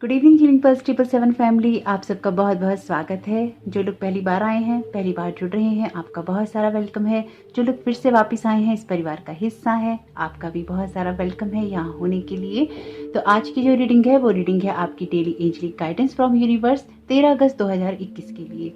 Good evening healing pulse 777 family, आप सबका बहुत बहुत स्वागत है। जो लोग पहली बार आए हैं, पहली बार जुड़ रहे हैं, आपका बहुत सारा वेलकम है। जो लोग फिर से वापस आए हैं, इस परिवार का हिस्सा है, आपका भी बहुत सारा वेलकम है यहाँ होने के लिए। तो आज की जो रीडिंग है वो रीडिंग है आपकी daily angelic guidance from universe 13 अगस्त 2021 के लिए।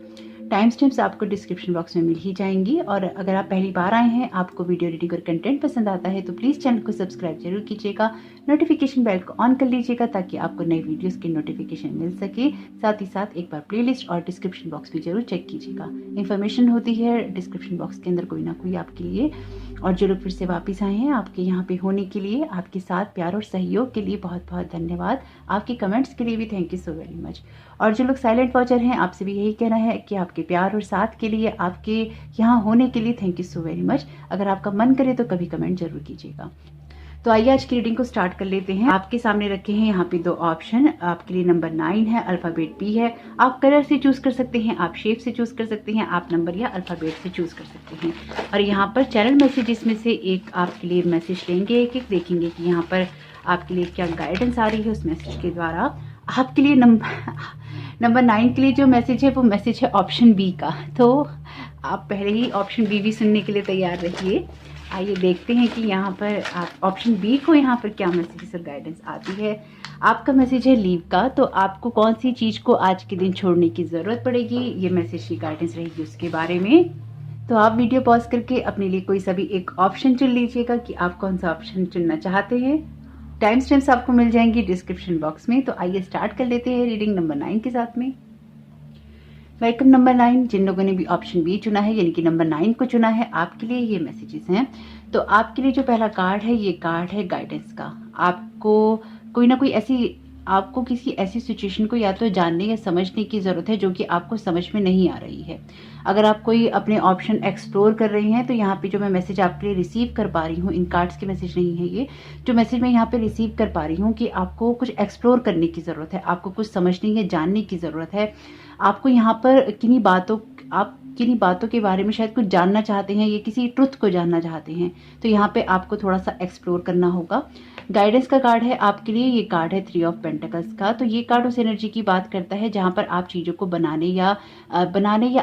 टाइम स्टैम्प्स आपको डिस्क्रिप्शन बॉक्स में मिल ही जाएंगी। और अगर आप पहली बार आए हैं, आपको वीडियो रीडिंग और कंटेंट पसंद आता है तो प्लीज़ चैनल को सब्सक्राइब जरूर कीजिएगा, नोटिफिकेशन बेल को ऑन कर लीजिएगा ताकि आपको नई वीडियोस की नोटिफिकेशन मिल सके। साथ ही साथ एक बार प्लेलिस्ट और डिस्क्रिप्शन बॉक्स भी जरूर चेक कीजिएगा। इन्फॉर्मेशन होती है डिस्क्रिप्शन बॉक्स के अंदर कोई ना कोई आपके लिए। और जो लोग फिर से वापस आए हैं, आपके यहाँ पे होने के लिए, आपके साथ प्यार और सहयोग के लिए बहुत बहुत धन्यवाद। आपके कमेंट्स के लिए भी thank you so very much. और जो लोग साइलेंट वॉचर हैं, आपसे भी यही कहना है कि आपके प्यार और साथ के लिए, आपके यहाँ होने के लिए thank you so very much. अगर आपका मन करे तो कभी कमेंट जरूर कीजिएगा। तो आइए आज की रीडिंग को स्टार्ट कर लेते हैं। आपके सामने रखे हैं यहाँ पे दो ऑप्शन। आपके लिए नंबर 9 है, अल्फाबेट बी है। आप कलर से चूज कर सकते हैं, आप शेप से चूज कर सकते हैं, आप नंबर या अल्फाबेट से चूज कर सकते हैं। और यहाँ पर चैनल मैसेजेस में से एक आपके लिए मैसेज लेंगे, एक एक देखेंगे कि यहाँ पर आपके लिए क्या गाइडेंस आ रही है उस मैसेज के द्वारा। आपके लिए नंबर 9 के लिए जो मैसेज है वो मैसेज है ऑप्शन बी का। तो आप पहले ही ऑप्शन बी भी सुनने के लिए तैयार रहिए। आइए देखते हैं कि यहाँ पर आप ऑप्शन बी को यहाँ पर क्या मैसेज और गाइडेंस आती है। आपका मैसेज है लीव का। तो आपको कौन सी चीज़ को आज के दिन छोड़ने की ज़रूरत पड़ेगी, ये मैसेज की गाइडेंस रहेगी उसके बारे में। तो आप वीडियो पॉज करके अपने लिए कोई सा भी एक ऑप्शन चुन लीजिएगा कि आप कौन सा ऑप्शन चुनना चाहते हैं। टाइम स्टैम्प्स आपको मिल जाएंगी डिस्क्रिप्शन बॉक्स में। तो आइए स्टार्ट कर लेते हैं रीडिंग नंबर 9 के साथ में। Welcome number 9। जिन लोगों ने भी ऑप्शन बी चुना है यानी कि नंबर 9 को चुना है, आपके लिए ये मैसेजेस हैं। तो आपके लिए जो पहला कार्ड है, ये कार्ड है गाइडेंस का। आपको कोई ना कोई आपको किसी ऐसी सिचुएशन को या तो जानने या समझने की ज़रूरत है जो कि आपको समझ में नहीं आ रही है। अगर आप कोई अपने ऑप्शन एक्सप्लोर कर रही हैं तो यहाँ पे जो मैं मैसेज आपके लिए रिसीव कर पा रही हूँ, इन कार्ड्स के मैसेज नहीं है ये, जो मैसेज मैं यहाँ पे रिसीव कर पा रही हूँ कि आपको कुछ एक्सप्लोर करने की ज़रूरत है, आपको कुछ समझने या जानने की ज़रूरत है। आपको यहाँ पर किन्हीं बातों के बारे में शायद कुछ जानना चाहते हैं या किसी ट्रुथ को जानना चाहते हैं। तो यहाँ पे आपको थोड़ा सा एक्सप्लोर करना होगा। गाइडेंस का कार्ड है आपके लिए, ये कार्ड है 3 ऑफ पेंटिकल्स का। तो ये कार्ड उस एनर्जी की बात करता है जहाँ पर आप चीज़ों को बनाने या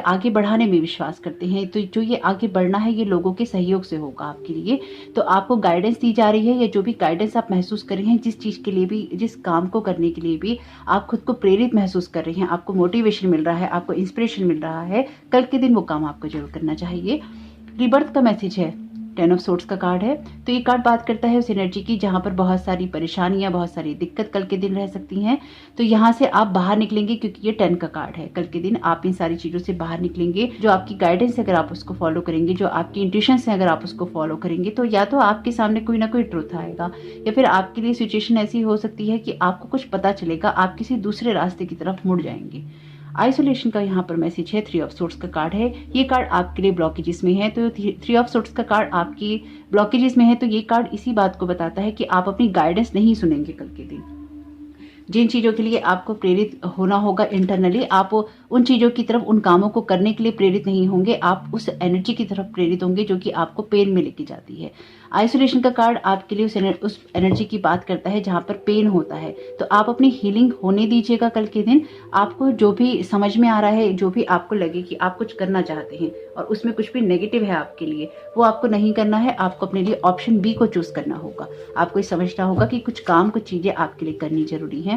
आगे बढ़ाने में विश्वास करते हैं। तो जो ये आगे बढ़ना है ये लोगों के सहयोग से होगा आपके लिए। तो आपको गाइडेंस दी जा रही है, या जो भी गाइडेंस आप महसूस कर रहे हैं, जिस चीज़ के लिए भी, जिस काम को करने के लिए भी आप खुद को प्रेरित महसूस कर रहे हैं, आपको मोटिवेशन मिल रहा है, आपको इंस्पिरेशन मिल रहा है, कल के दिन वो काम आपको जरूर करना चाहिए। रिबर्थ का मैसेज है, 10 ऑफ सोर्ड्स का कार्ड है। तो ये कार्ड बात करता है उस एनर्जी की जहाँ पर बहुत सारी परेशानियां, बहुत सारी दिक्कत कल के दिन रह सकती हैं। तो यहाँ से आप बाहर निकलेंगे, क्योंकि ये 10 का कार्ड है। कल के दिन आप इन सारी चीज़ों से बाहर निकलेंगे। जो आपकी गाइडेंस है अगर आप उसको फॉलो करेंगे, जो आपकी इंट्यूशंस है अगर आप उसको फॉलो करेंगे, तो या तो आपके सामने कोई ना कोई ट्रुथ आएगा, या फिर आपके लिए सिचुएशन ऐसी हो सकती है कि आपको कुछ पता चलेगा, आप किसी दूसरे रास्ते की तरफ मुड़ जाएंगे। आइसोलेशन का यहाँ पर मैसेज है, 3 ऑफ सोर्ड्स का कार्ड है। ये कार्ड आपके लिए ब्लॉकेजेस में है। तो 3 ऑफ सोर्ड्स का कार्ड आपकी ब्लॉकेजेस में है। तो ये कार्ड इसी बात को बताता है कि आप अपनी गाइडेंस नहीं सुनेंगे कल के दिन। जिन चीज़ों के लिए आपको प्रेरित होना होगा इंटरनली, आप उन चीज़ों की तरफ, उन कामों को करने के लिए प्रेरित नहीं होंगे, आप उस एनर्जी की तरफ प्रेरित होंगे जो कि आपको पेन में लेके जाती है। आइसोलेशन का कार्ड आपके लिए उस एनर्जी की बात करता है जहाँ पर पेन होता है। तो आप अपनी हीलिंग होने दीजिएगा कल के दिन। आपको जो भी समझ में आ रहा है, जो भी आपको लगे कि आप कुछ करना चाहते हैं और उसमें कुछ भी नेगेटिव है आपके लिए, वो आपको नहीं करना है। आपको अपने लिए ऑप्शन बी को चूज करना होगा। आपको ये समझना होगा कि कुछ काम, कुछ चीज़ें आपके लिए करनी जरूरी है।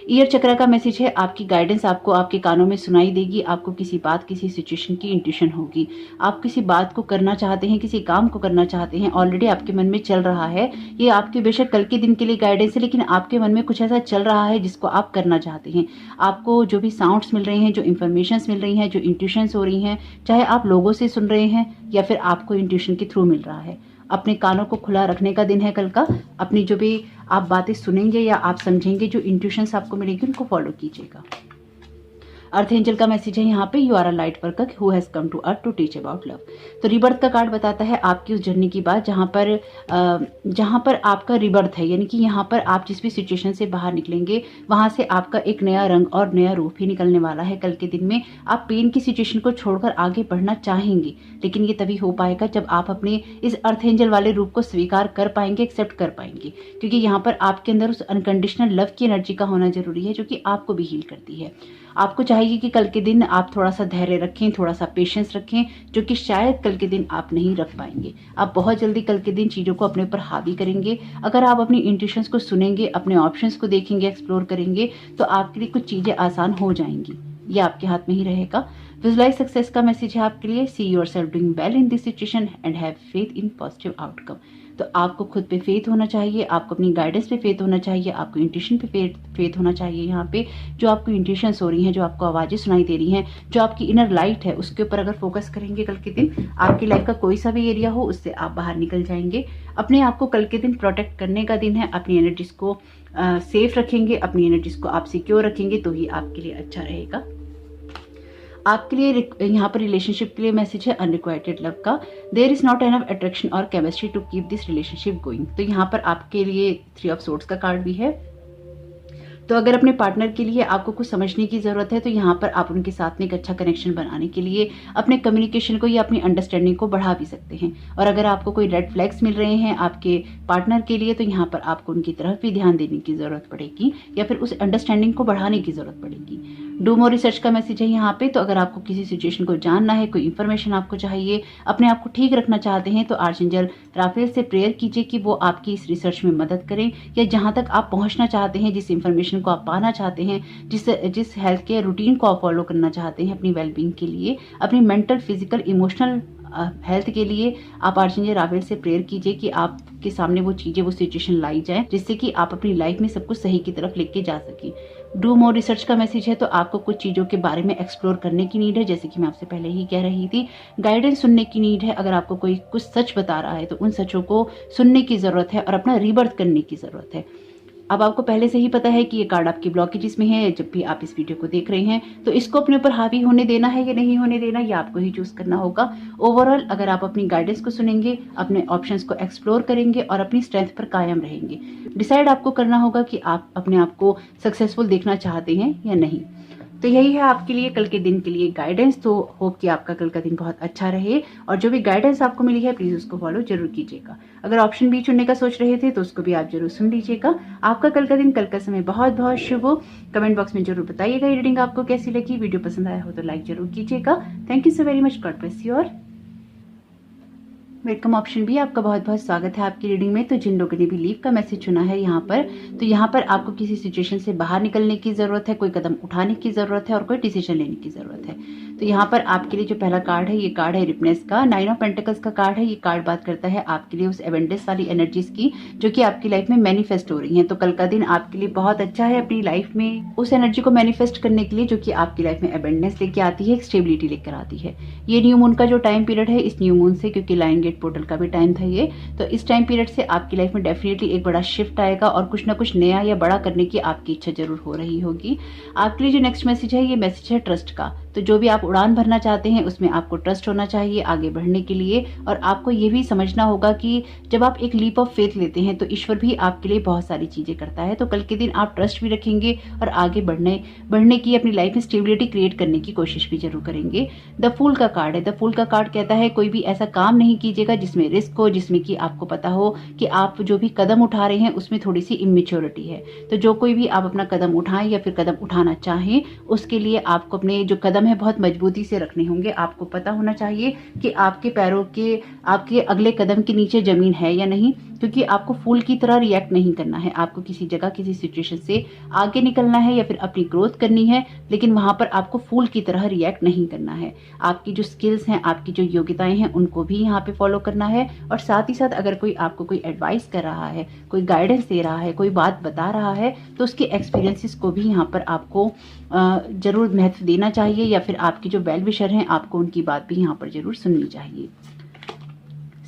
ईयर चक्र का मैसेज है, आपकी गाइडेंस आपको आपके कानों में सुनाई देगी। आपको किसी बात, किसी सिचुएशन की इंट्यूशन होगी। आप किसी बात को करना चाहते हैं, किसी काम को करना चाहते हैं, ऑलरेडी आपके मन में चल रहा है। ये आपके बेशक कल के दिन के लिए गाइडेंस है, लेकिन आपके मन में कुछ ऐसा चल रहा है जिसको आप करना चाहते हैं। आपको जो भी साउंड्स मिल रहे हैं, जो इंफॉर्मेशंस मिल रही हैं, जो इंट्यूशंस हो रही हैं, चाहे आप लोगों से सुन रहे हैं या फिर आपको इंट्यूशन के थ्रू मिल रहा है, अपने कानों को खुला रखने का दिन है कल का। अपनी जो भी आप बातें सुनेंगे या आप समझेंगे, जो इंट्यूशंस आपको मिलेंगी, उनको फॉलो कीजिएगा। अर्थ एंजल का मैसेज है यहाँ पे, you are a light worker who has come to earth to teach about love. तो रिबर्थ का कार्ड बताता है आपकी उस जर्नी की बात जहाँ पर आपका रिबर्थ है, यानी कि यहाँ पर आप जिस भी सिचुएशन से बाहर निकलेंगे वहाँ से आपका एक नया रंग और नया रूप ही निकलने वाला है। कल के दिन में आप पेन की सिचुएशन को छोड़कर आगे बढ़ना चाहेंगे, लेकिन ये तभी हो पाएगा जब आप अपने इस अर्थ एंजल वाले रूप को स्वीकार कर पाएंगे, एक्सेप्ट कर पाएंगे, क्योंकि यहाँ पर आपके अंदर उस अनकंडीशनल लव की एनर्जी का होना जरूरी है जो कि आपको भी हील करती है। आपको चाहिए कि कल के दिन आप थोड़ा सा धैर्य रखें, थोड़ा सा पेशेंस रखें, जो कि शायद कल के दिन आप नहीं रख पाएंगे। आप बहुत जल्दी कल के दिन चीज़ों को अपने ऊपर हावी करेंगे। अगर आप अपनी इंट्यूशंस को सुनेंगे, अपने ऑप्शंस को देखेंगे, एक्सप्लोर करेंगे, तो आपके लिए कुछ चीज़ें आसान हो जाएंगी। ये आपके हाथ में ही रहेगा। विजुअलाइज सक्सेस का मैसेज है आपके लिए, see yourself doing well in this situation and have faith in positive outcome. तो आपको खुद पे फेथ होना चाहिए, आपको अपनी गाइडेंस पे फेथ होना चाहिए, आपको इंट्यूशन पे फेथ होना चाहिए। यहाँ पे जो आपको इंट्यूशंस हो रही हैं, जो आपको आवाज़ें सुनाई दे रही हैं, जो आपकी इनर लाइट है, उसके ऊपर अगर फोकस करेंगे कल के दिन, आपकी लाइफ का कोई सा भी एरिया हो उससे आप बाहर निकल जाएंगे। अपने आप को कल के दिन प्रोटेक्ट करने का दिन है। अपनी एनर्जीज को सेफ रखेंगे, अपनी एनर्जीज को आप सिक्योर रखेंगे तो ही आपके लिए अच्छा रहेगा। आपके लिए यहाँ पर रिलेशनशिप के लिए मैसेज है अनरिक्वाइटेड लव का, there is not enough attraction और chemistry to keep this relationship going. तो यहाँ पर आपके लिए 3 ऑफ सोर्ड्स का कार्ड भी है। तो अगर अपने पार्टनर के लिए आपको कुछ समझने की ज़रूरत है तो यहाँ पर आप उनके साथ में एक अच्छा कनेक्शन बनाने के लिए अपने कम्युनिकेशन को या अपनी अंडरस्टैंडिंग को बढ़ा भी सकते हैं। और अगर आपको कोई रेड फ्लैग्स मिल रहे हैं आपके पार्टनर के लिए तो यहाँ पर आपको उनकी तरफ भी ध्यान देने की ज़रूरत पड़ेगी या फिर उस अंडरस्टैंडिंग को बढ़ाने की ज़रूरत पड़ेगी। डू मोर रिसर्च का मैसेज है यहाँ पे। तो अगर आपको किसी सिचुएशन को जानना है, कोई इन्फॉर्मेशन आपको चाहिए, अपने आप को ठीक रखना चाहते हैं, तो आर्चएंजल राफेल से प्रेयर कीजिए कि वो आपकी इस रिसर्च में मदद करें, या जहाँ तक आप पहुँचना चाहते हैं, जिस इन्फॉर्मेशन को आप पाना चाहते हैं, जिस हेल्थ केयर रूटीन को आप फॉलो करना चाहते हैं अपनी वेलबींग के लिए, अपनी मेंटल, फिजिकल, इमोशनल हेल्थ के लिए, आप आर्चएंजल राफेल से प्रेयर कीजिए कि आपके सामने वो चीज़ें, वो सिचुएशन लाई जाए जिससे कि आप अपनी लाइफ में सब कुछ सही की तरफ लेके जा सकें। डू मोर रिसर्च का मैसेज है। तो आपको कुछ चीज़ों के बारे में एक्सप्लोर करने की नीड है, जैसे कि मैं आपसे पहले ही कह रही थी। गाइडेंस सुनने की नीड है। अगर आपको कोई कुछ सच बता रहा है तो उन सचों को सुनने की ज़रूरत है और अपना रीबर्थ करने की ज़रूरत है। अब आपको पहले से ही पता है कि ये कार्ड आपकी ब्लॉकेजेस में है। जब भी आप इस वीडियो को देख रहे हैं तो इसको अपने ऊपर हावी होने देना है या नहीं होने देना, ये आपको ही चूज करना होगा। ओवरऑल अगर आप अपनी गाइडेंस को सुनेंगे, अपने ऑप्शंस को एक्सप्लोर करेंगे और अपनी स्ट्रेंथ पर कायम रहेंगे, डिसाइड आपको करना होगा कि आप अपने आप को सक्सेसफुल देखना चाहते हैं या नहीं। तो यही है आपके लिए कल के दिन के लिए गाइडेंस। तो होप कि आपका कल का दिन बहुत अच्छा रहे और जो भी गाइडेंस आपको मिली है प्लीज़ उसको फॉलो जरूर कीजिएगा। अगर ऑप्शन बी चुनने का सोच रहे थे तो उसको भी आप जरूर सुन लीजिएगा। आपका कल का दिन, कल का समय बहुत बहुत शुभ हो। कमेंट बॉक्स में जरूर बताइएगा ये रीडिंग आपको कैसी लगी। वीडियो पसंद आया हो तो लाइक जरूर कीजिएगा। Thank you so very much. God bless you. और वेलकम ऑप्शन भी आपका बहुत बहुत स्वागत है आपकी रीडिंग में। तो जिन लोगों ने भी लीव का मैसेज चुना है यहाँ पर, तो यहाँ पर आपको किसी सिचुएशन से बाहर निकलने की ज़रूरत है, कोई कदम उठाने की ज़रूरत है और कोई डिसीजन लेने की ज़रूरत है। तो यहाँ पर आपके लिए जो पहला कार्ड है ये कार्ड है रिपनेस का, 9 ऑफ पेंटिकल्स का कार्ड है। ये कार्ड बात करता है आपके लिए उस एबेंडेंस वाली एनर्जीज की जो कि आपकी लाइफ में मैनिफेस्ट हो रही हैं। तो कल का दिन आपके लिए बहुत अच्छा है अपनी लाइफ में उस एनर्जी को मैनिफेस्ट करने के लिए जो कि आपकी लाइफ में एबेंडेंस लेके आती है, एक स्टेबिलिटी लेकर आती है। ये न्यू मून का जो टाइम पीरियड है, इस न्यू मून से, क्योंकि लाइन गेट पोर्टल का भी टाइम था ये, तो इस टाइम पीरियड से आपकी लाइफ में डेफिनेटली एक बड़ा शिफ्ट आएगा और कुछ ना कुछ नया या बड़ा करने की आपकी इच्छा जरूर हो रही होगी। आपके लिए जो नेक्स्ट मैसेज है ये मैसेज है ट्रस्ट का। तो जो भी आप उड़ान भरना चाहते हैं उसमें आपको ट्रस्ट होना चाहिए आगे बढ़ने के लिए, और आपको ये भी समझना होगा कि जब आप एक लीप ऑफ फेथ लेते हैं तो ईश्वर भी आपके लिए बहुत सारी चीजें करता है। तो कल के दिन आप ट्रस्ट भी रखेंगे और आगे बढ़ने की, अपनी लाइफ में स्टेबिलिटी क्रिएट करने की कोशिश भी जरूर करेंगे। द फूल का कार्ड है। द फूल का कार्ड कहता है कोई भी ऐसा काम नहीं कीजिएगा जिसमें रिस्क हो, जिसमें कि आपको पता हो कि आप जो भी कदम उठा रहे हैं उसमें थोड़ी सी इमेच्योरिटी है। तो जो कोई भी आप अपना कदम उठाएं या फिर कदम उठाना चाहें उसके लिए आपको अपने जो कदम है बहुत मजबूती से रखने होंगे। आपको पता होना चाहिए कि आपके पैरों के, आपके अगले कदम के नीचे जमीन है या नहीं, क्योंकि आपको फूल की तरह रिएक्ट नहीं करना है। आपको किसी जगह, किसी सिचुएशन से आगे निकलना है या फिर अपनी ग्रोथ करनी है, लेकिन वहां पर आपको फूल की तरह रिएक्ट नहीं करना है। आपकी जो स्किल्स हैं, आपकी जो योग्यताएं हैं, उनको भी यहाँ पे फॉलो करना है। और साथ ही साथ अगर कोई आपको कोई एडवाइस कर रहा है, कोई गाइडेंस दे रहा है, कोई बात बता रहा है, तो उसके एक्सपीरियंसेस को भी यहाँ पर आपको जरूर महत्व देना चाहिए, या फिर आपकी जो वेल विशर हैं आपको उनकी बात भी यहाँ पर जरूर सुननी चाहिए।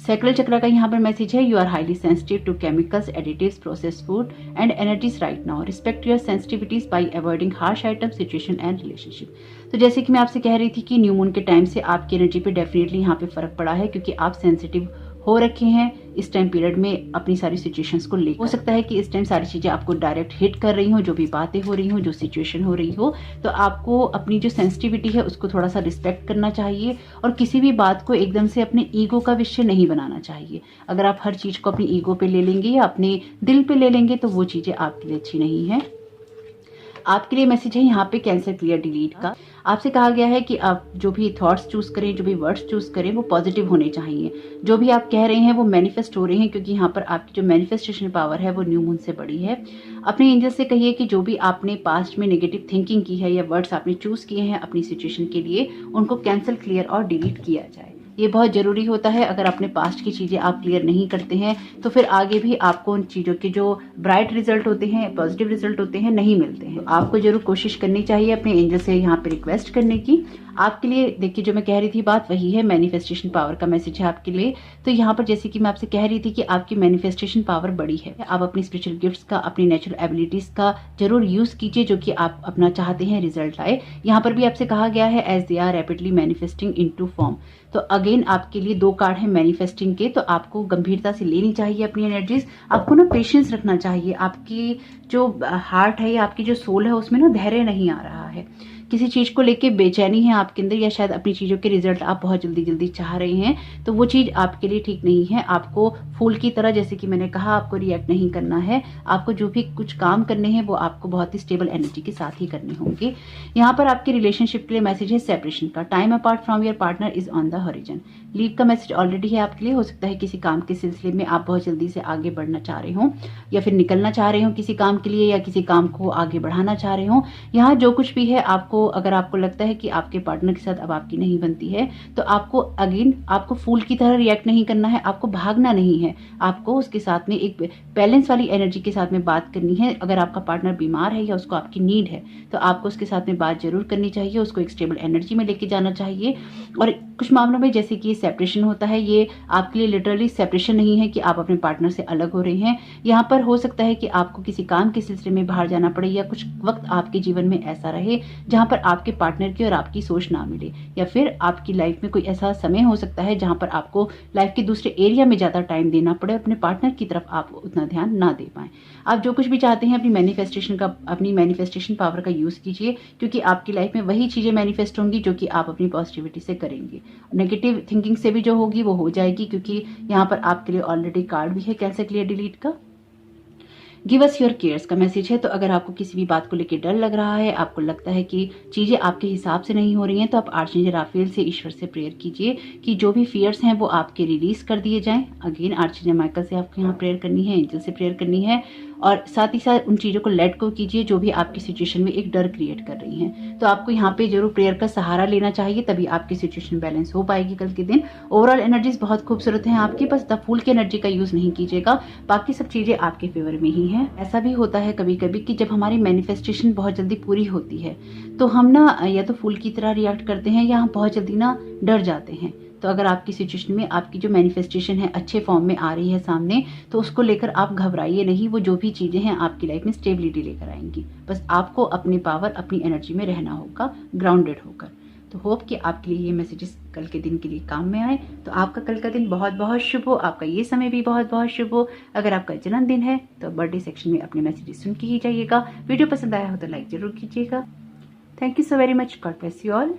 सैक्रल चक्र का यहाँ पर मैसेज है, you are highly sensitive to chemicals, additives, processed food and energies right now. Respect your sensitivities by avoiding harsh item, situation and relationship. तो जैसे कि मैं आपसे कह रही थी कि न्यू मून के टाइम से आपकी एनर्जी पे डेफिनेटली यहाँ पे फर्क पड़ा है, क्योंकि आप सेंसिटिव हो रखे हैं इस टाइम पीरियड में अपनी सारी सिचुएशंस को लेकर। हो सकता है कि इस टाइम सारी चीज़ें आपको डायरेक्ट हिट कर रही हो, जो भी बातें हो रही हो, जो सिचुएशन हो रही हो, तो आपको अपनी जो सेंसिटिविटी है उसको थोड़ा सा रिस्पेक्ट करना चाहिए और किसी भी बात को एकदम से अपने ईगो का विषय नहीं बनाना चाहिए। अगर आप हर चीज़ को अपनी ईगो पे ले लेंगे या अपने दिल पे ले लेंगे तो वो चीज़ें आपके लिए अच्छी नहीं है। आपके लिए मैसेज है यहाँ पे कैंसिल, क्लियर, डिलीट का। आपसे कहा गया है कि आप जो भी थॉट्स चूज करें, जो भी वर्ड्स चूज करें, वो पॉजिटिव होने चाहिए। जो भी आप कह रहे हैं वो मैनिफेस्ट हो रहे हैं, क्योंकि यहाँ पर आपकी जो मैनिफेस्टेशन पावर है वो न्यू मून से बड़ी है। अपने एंजल से कहिए कि जो भी आपने पास्ट में नेगेटिव थिंकिंग की है या वर्ड्स आपने चूज किए हैं अपनी सिचुएशन के लिए, उनको कैंसिल, क्लियर और डिलीट किया जाए। ये बहुत ज़रूरी होता है। अगर अपने पास्ट की चीज़ें आप क्लियर नहीं करते हैं तो फिर आगे भी आपको उन चीज़ों के जो ब्राइट रिजल्ट होते हैं, पॉजिटिव रिजल्ट होते हैं, नहीं मिलते हैं। आपको जरूर कोशिश करनी चाहिए अपने एंजल से यहाँ पे रिक्वेस्ट करने की। आपके लिए देखिए, जो मैं कह रही थी बात वही है, मैनिफेस्टेशन पावर का मैसेज है आपके लिए। तो यहाँ पर जैसे कि मैं आपसे कह रही थी कि आपकी मैनिफेस्टेशन पावर बड़ी है। आप अपनी स्पिरिचुअल गिफ्ट्स का, अपनी नेचुरल एबिलिटीज का जरूर यूज कीजिए, जो कि आप अपना चाहते हैं रिजल्ट आए। यहाँ पर भी आपसे कहा गया है, as they are rapidly manifesting into form. तो अगेन आपके लिए 2 कार्ड है मैनिफेस्टिंग के, तो आपको गंभीरता से लेनी चाहिए अपनी एनर्जीज। आपको ना पेशेंस रखना चाहिए। आपकी जो हार्ट है या आपकी जो सोल है उसमें ना धैर्य नहीं आ रहा है। किसी चीज को लेके बेचैनी है आपके अंदर, या शायद अपनी चीजों के रिजल्ट आप बहुत जल्दी जल्दी चाह रहे हैं, तो वो चीज आपके लिए ठीक नहीं है। आपको फूल की तरह, जैसे कि मैंने कहा, आपको रिएक्ट नहीं करना है। आपको जो भी कुछ काम करने हैं वो आपको बहुत ही स्टेबल एनर्जी के साथ ही करने होंगे। यहाँ पर आपके रिलेशनशिप के लिए मैसेज है सेपरेशन का। Time apart from your partner is on the horizon. Leave का मैसेज ऑलरेडी है आपके लिए। हो सकता है किसी काम के सिलसिले में आप बहुत जल्दी से आगे बढ़ना चाह रहे हो या फिर निकलना चाह रहे हो किसी काम के लिए, या किसी काम को आगे बढ़ाना चाह रहे हो। यहाँ जो कुछ भी है, आपको अगर आपको लगता है कि आपके पार्टनर के साथ अब आपकी नहीं बनती है, तो आपको अगेन आपको फूल की तरह रिएक्ट नहीं करना है। आपको भागना नहीं है। आपको उसके साथ में एक बैलेंस वाली एनर्जी के साथ में बात करनी है। अगर आपका पार्टनर बीमार है या उसको आपकी नीड है, तो आपको उसके साथ में बात जरूर करनी चाहिए। उसको एक स्टेबल एनर्जी में लेके जाना चाहिए। और कुछ मामलों में जैसे कि सेपरेशन होता है, ये आपके लिए लिटरली सेपरेशन नहीं है कि आप अपने पार्टनर से अलग हो रहे हैं। यहाँ पर हो सकता है कि आपको किसी काम के सिलसिले में बाहर जाना पड़े, या कुछ वक्त आपके जीवन में ऐसा रहे जहाँ पर आपके पार्टनर की और आपकी सोच ना मिले, या फिर आपकी लाइफ में कोई ऐसा समय हो सकता है जहाँ पर आपको लाइफ के दूसरे एरिया में ज़्यादा टाइम देना पड़े, अपने पार्टनर की तरफ आप उतना ध्यान ना दे पाएं। आप जो कुछ भी चाहते हैं अपनी मैनिफेस्टेशन पावर का यूज़ कीजिए, क्योंकि आपकी लाइफ में वही चीज़ें मैनिफेस्ट होंगी जो कि आप अपनी पॉजिटिविटी से करेंगे। नेगेटिव थिंकिंग से भी जो होगी वो हो जाएगी, क्योंकि यहाँ पर आपके लिए ऑलरेडी कार्ड भी है कैंसिल, क्लियर, डिलीट का। गिव अस योर केयर्स का मैसेज है। तो अगर आपको किसी भी बात को लेकर डर लग रहा है, आपको लगता है कि चीज़ें आपके हिसाब से नहीं हो रही हैं, तो आप आर्चेंजल राफेल से, ईश्वर से प्रेयर कीजिए कि जो भी फियर्स हैं वो आपके रिलीज कर दिए जाएं। अगेन आर्चेंजल माइकल से आपको यहाँ प्रेयर करनी है, एंजल से प्रेयर करनी है, और साथ ही साथ उन चीज़ों को लेट गो कीजिए जो भी आपकी सिचुएशन में एक डर क्रिएट कर रही हैं। तो आपको यहाँ पे जरूर प्रेयर का सहारा लेना चाहिए, तभी आपकी सिचुएशन बैलेंस हो पाएगी कल के दिन। ओवरऑल एनर्जीज बहुत खूबसूरत हैं आपकी, बस द फूल की एनर्जी का यूज नहीं कीजिएगा, बाकी सब चीजें आपके फेवर में ही हैं। ऐसा भी होता है कभी कभी कि जब हमारी मैनिफेस्टेशन बहुत जल्दी पूरी होती है तो हम ना या तो फूल की तरह रिएक्ट करते हैं, या हम बहुत जल्दी ना डर जाते हैं। तो अगर आपकी सिचुएशन में आपकी जो मैनिफेस्टेशन है अच्छे फॉर्म में आ रही है सामने, तो उसको लेकर आप घबराइए नहीं। वो जो भी चीज़ें हैं आपकी लाइफ में स्टेबिलिटी लेकर आएंगी। बस आपको अपनी पावर, अपनी एनर्जी में रहना होगा, ग्राउंडेड होकर। तो होप कि आपके लिए ये मैसेजेस कल के दिन के लिए काम में आए। तो आपका कल का दिन बहुत बहुत शुभ हो, आपका ये समय भी बहुत बहुत शुभ हो। अगर आपका जन्मदिन है तो बर्थडे सेक्शन में अपने मैसेजेस सुन के ही जाइएगा। वीडियो पसंद आया हो तो लाइक जरूर कीजिएगा। Thank you so very much. God bless you all.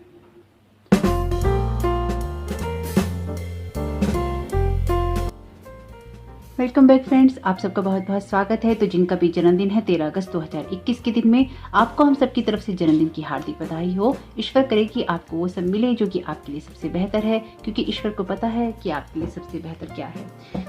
Welcome back friends, आप सबका बहुत बहुत स्वागत है। तो जिनका भी जन्मदिन है 13 अगस्त 2021 के दिन में, आपको हम सबकी तरफ से जन्मदिन की हार्दिक बधाई हो। ईश्वर करे कि आपको वो सब मिले जो कि आपके लिए सबसे बेहतर है, क्योंकि ईश्वर को पता है कि आपके लिए सबसे बेहतर क्या है।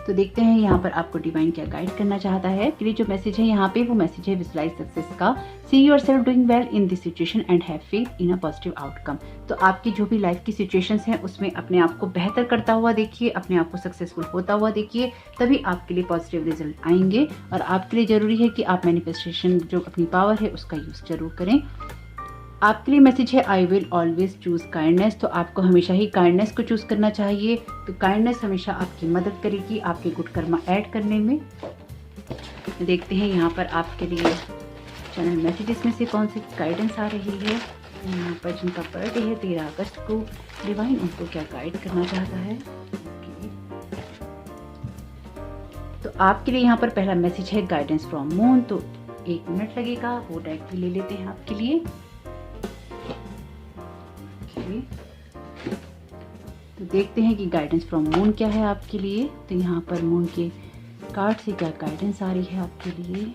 तो देखते हैं यहाँ पर आपको डिवाइन क्या गाइड करना चाहता है। के लिए जो मैसेज है यहाँ पे, वो मैसेज है विजुअलाइज सक्सेस का। See yourself doing well in this situation and have faith in a positive outcome. तो आपकी जो भी लाइफ की सिचुएशंस हैं उसमें अपने आप को बेहतर करता हुआ देखिए, अपने आप को सक्सेसफुल होता हुआ देखिए, तभी आपके लिए पॉजिटिव रिजल्ट आएंगे। और आपके लिए जरूरी है कि आप मैनिफेस्टेशन जो अपनी पावर है उसका यूज जरूर करें। आपके लिए मैसेज है I will always choose kindness. तो आपको हमेशा ही काइंडनेस को चूज करना चाहिए। तो काइंडनेस हमेशा आपकी मदद करेगी आपके गुड कर्मा ऐड करने में। देखते हैं यहाँ पर आपके लिए चैनल मैसेजेस में से कौन सी गाइडेंस आ रही है। यहाँ पर जिनका बर्थडे है 13 अगस्त को, डिवाइन उनको क्या गाइड करना चाहता है। तो आपके लिए यहाँ पर पहला मैसेज है गाइडेंस फ्रॉम मून। तो 1 मिनट लगेगा, वो डेक भी ले लेते हैं आपके लिए। तो देखते हैं कि गाइडेंस फ्रॉम मून क्या है आपके लिए। तो यहाँ पर मून के कार्ड से क्या गाइडेंस आ रही है आपके लिए।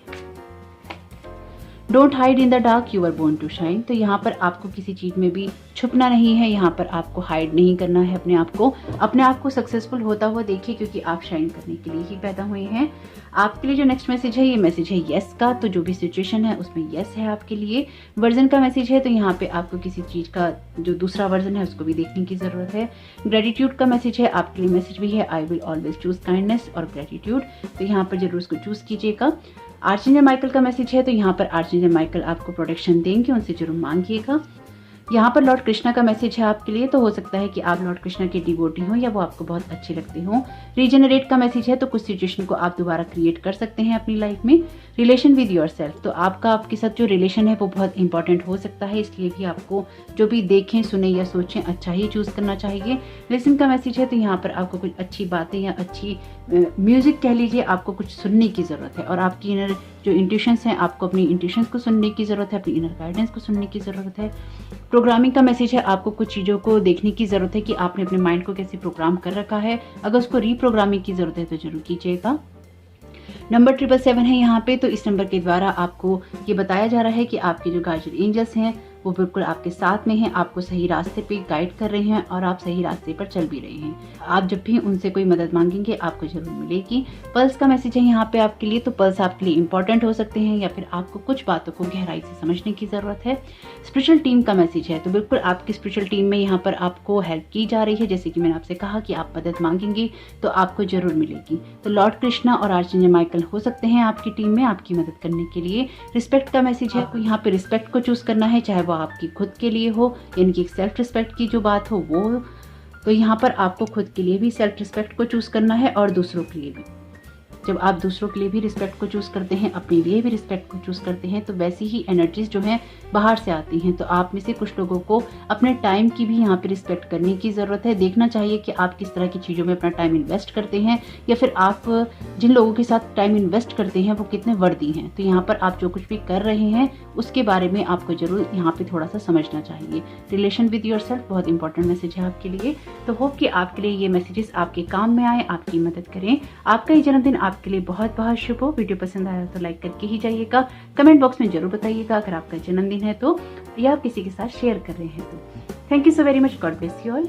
Don't hide in the dark, you are born to shine. तो यहाँ पर आपको किसी चीज़ में भी छुपना नहीं है। यहाँ पर आपको हाइड नहीं करना है अपने आप को सक्सेसफुल होता हुआ देखिए, क्योंकि आप शाइन करने के लिए ही पैदा हुए हैं। आपके लिए जो नेक्स्ट मैसेज है, ये मैसेज है यस का। तो जो भी सिचुएशन है उसमें यस है आपके लिए। वर्जन का मैसेज है, तो यहाँ पे आपको किसी चीज़ का जो दूसरा वर्जन है उसको भी देखने की ज़रूरत है। ग्रेटिट्यूड का मैसेज है, आपके लिए मैसेज भी है I will always choose kindness और ग्रेटिट्यूड। तो यहाँ पर जरूर उसको चूज़ कीजिएगा। आर्चएंजल माइकल का मैसेज है, तो यहाँ पर आर्चएंजल माइकल आपको प्रोटेक्शन देंगे, उनसे जरूर मांगिएगा। यहाँ पर लॉर्ड कृष्णा का मैसेज है आपके लिए। तो हो सकता है कि आप लॉर्ड कृष्णा के डिवोटी हो या वो आपको बहुत अच्छे लगते हो। रीजनरेट का मैसेज है, तो कुछ सिचुएशन को आप दोबारा क्रिएट कर सकते हैं अपनी लाइफ में। रिलेशन विद योरसेल्फ, तो आपका आपके साथ जो रिलेशन है वो बहुत इंपॉर्टेंट हो सकता है, इसलिए भी आपको जो भी देखें सुने या सोचें अच्छा ही चूज करना चाहिए। लिसन का मैसेज है, तो यहाँ पर आपको कुछ अच्छी बातें या अच्छी म्यूजिक कह लीजिए, आपको कुछ सुनने की ज़रूरत है। और आपकी इनर जो इंट्यूशंस हैं, आपको अपनी इंट्यूशंस को सुनने की ज़रूरत है, अपनी इनर गाइडेंस को सुनने की ज़रूरत है। प्रोग्रामिंग का मैसेज है, आपको कुछ चीज़ों को देखने की ज़रूरत है कि आपने अपने माइंड को कैसे प्रोग्राम कर रखा है। अगर उसको रीप्रोग्रामिंग की ज़रूरत है तो जरूर कीजिएगा। नंबर 777 है यहाँ पे। तो इस नंबर के द्वारा आपको ये बताया जा रहा है कि आपके जो गार्जियन एंजल्स हैं वो बिल्कुल आपके साथ में हैं, आपको सही रास्ते पे गाइड कर रहे हैं और आप सही रास्ते पर चल भी रहे हैं। आप जब भी उनसे कोई मदद मांगेंगे आपको जरूर मिलेगी। पल्स का मैसेज है यहाँ पे आपके लिए। तो पल्स आपके लिए इंपॉर्टेंट हो सकते हैं या फिर आपको कुछ बातों को गहराई से समझने की ज़रूरत है। स्पिरिचुअल टीम का मैसेज है, तो बिल्कुल आपकी स्पिरिचुअल टीम में यहाँ पर आपको हेल्प की जा रही है। जैसे कि मैंने आपसे कहा कि आप मदद मांगेंगे तो आपको जरूर मिलेगी। तो लॉर्ड कृष्णा और आर्चएंजल माइकल हो सकते हैं आपकी टीम में आपकी मदद करने के लिए। रिस्पेक्ट का मैसेज है, तो यहाँ पे रिस्पेक्ट को चूज करना है, चाहे वो आपकी खुद के लिए हो, यानी कि सेल्फ रिस्पेक्ट की जो बात हो वो। तो यहाँ पर आपको खुद के लिए भी सेल्फ रिस्पेक्ट को चूज करना है और दूसरों के लिए भी। जब आप दूसरों के लिए भी रिस्पेक्ट को चूज करते हैं, अपने लिए भी रिस्पेक्ट को चूज करते हैं, तो वैसी ही एनर्जीज जो हैं बाहर से आती हैं। तो आप में से कुछ लोगों को अपने टाइम की भी यहाँ पे रिस्पेक्ट करने की ज़रूरत है। देखना चाहिए कि आप किस तरह की चीज़ों में अपना टाइम इन्वेस्ट करते हैं, या फिर आप जिन लोगों के साथ टाइम इन्वेस्ट करते हैं वो कितने वर्दी हैं। तो यहाँ पर आप जो कुछ भी कर रहे हैं उसके बारे में आपको जरूर यहाँ पे थोड़ा सा समझना चाहिए। रिलेशन विद योरसेल्फ बहुत इंपॉर्टेंट मैसेज है आपके लिए। तो होप कि आपके लिए ये मैसेजेस आपके काम में आए, आपकी मदद करें। आपका ये जन्मदिन आपके लिए बहुत बहुत शुभ हो। वीडियो पसंद आया तो लाइक करके ही जाइएगा। कमेंट बॉक्स में जरूर बताइएगा अगर आपका जन्मदिन है तो, या आप किसी के साथ शेयर कर रहे हैं तो। Thank you so very much. God bless you all.